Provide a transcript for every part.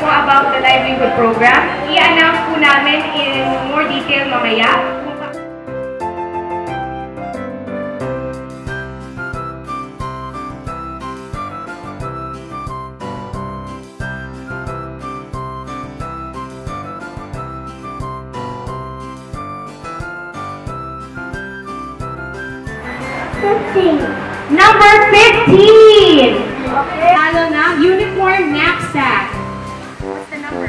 About the livelihood program, i-announce po namin in more detail mamaya. Number 15! Okay. Talo na, uniform knapsack. What's the number?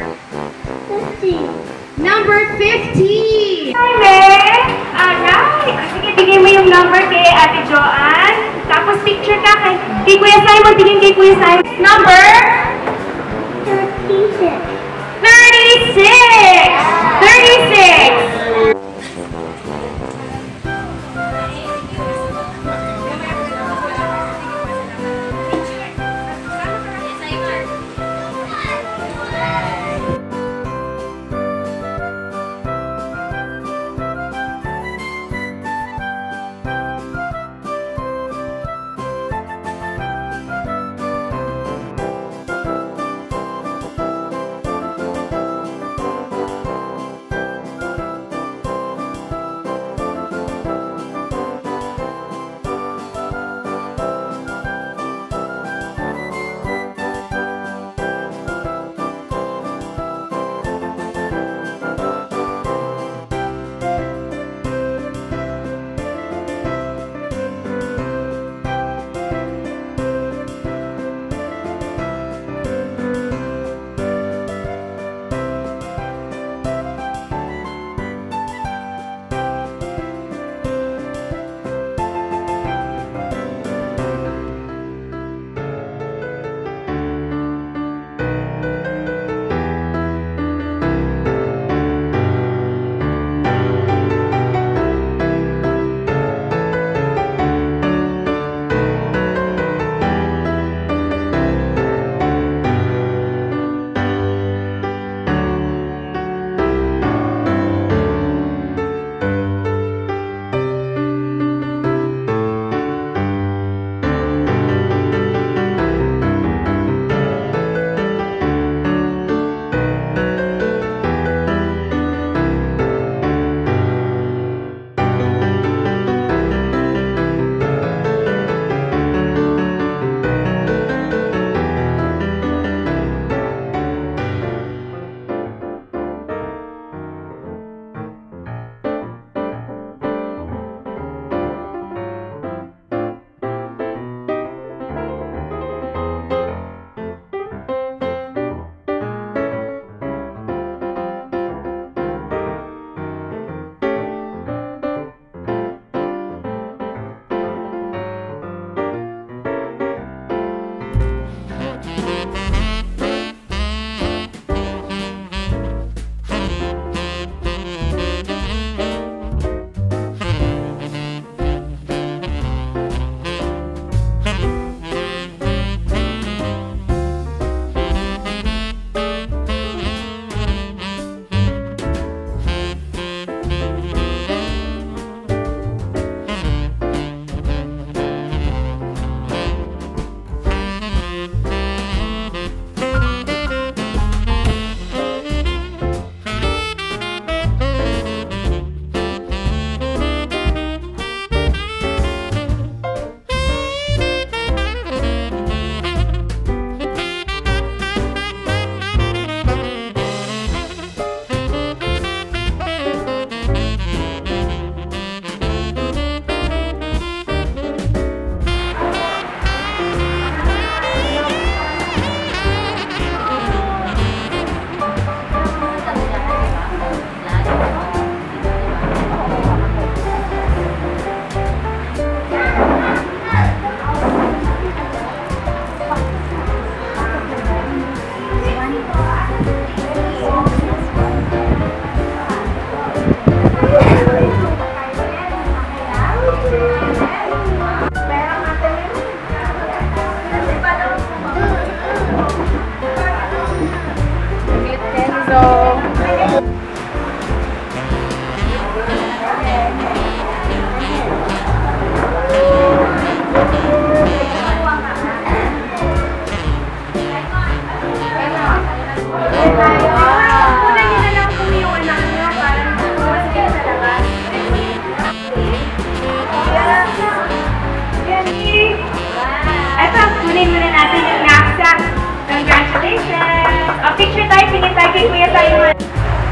15. Number 15! Hi, May! Alright! Sige, bigay mo yung number kay Ate Joanne. Tapos picture ka kay Kuya Simon. Bigyan kay Kuya Simon. Number? 36. 36! 36!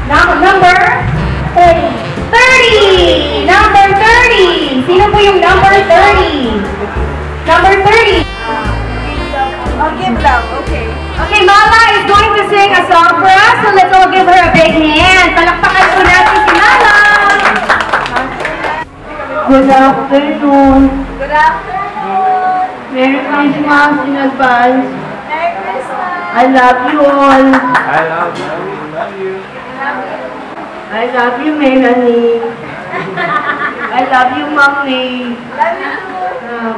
Number 30. Number 30. Sino po yung number 30? Number 30. I'll give them, okay. Okay, Mala is going to sing a song for us, so let's all give her a big hand. Palakpakan po natin si Mala. Good afternoon. Good afternoon. Merry Christmas in advance. Merry Christmas. I love you all. I love you. Love you. I love you, Melanie. I love you, Mommy. Love you too.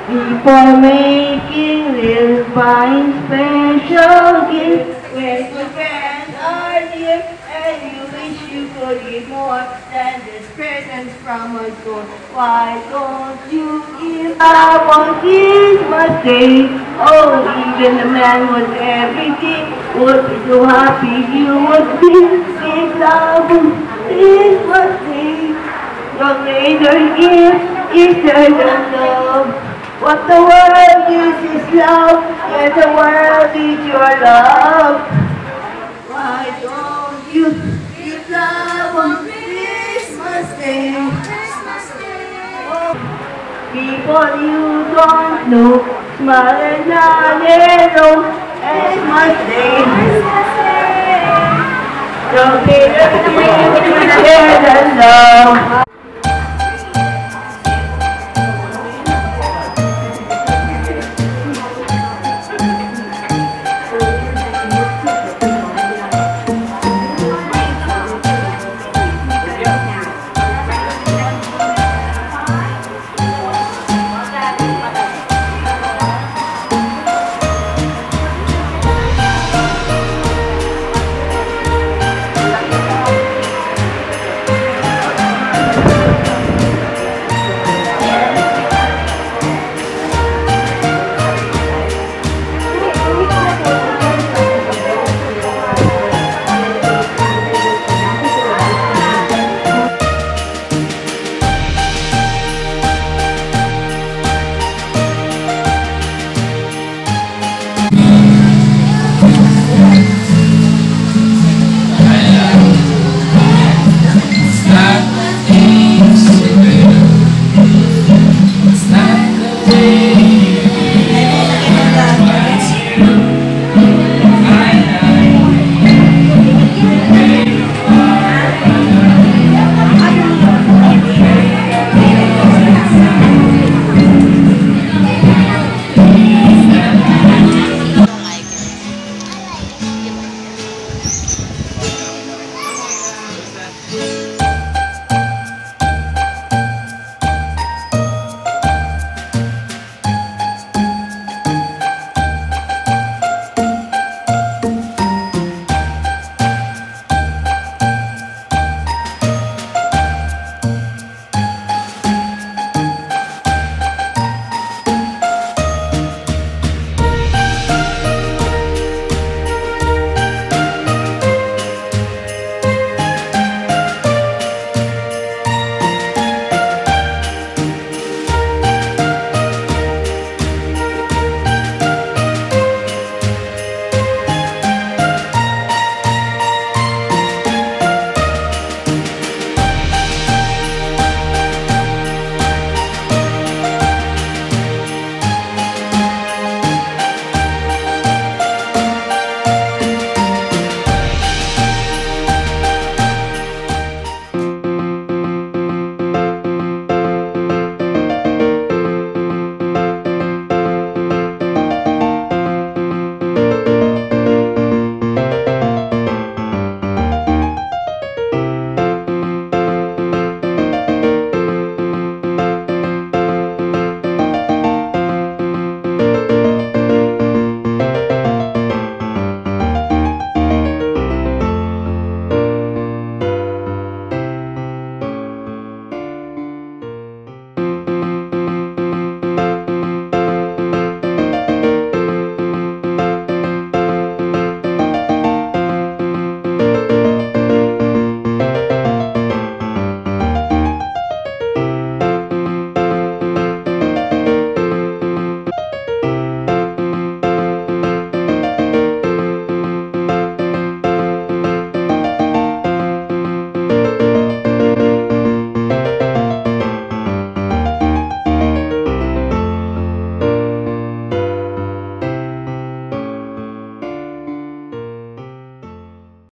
People making little buying special gifts when your friends are here and you wish you could give more than this presents from a store. Why don't you give up on Christmas Day? Oh, even the man was everything would be so happy you would be. Give love on Christmas Day. Your greater gift is eternal love. What the world needs is love, and the world needs your love. Why don't you give love on Christmas Day? Oh, people you don't know, smile and not hello, Christmas Day. The greater gift is eternal love.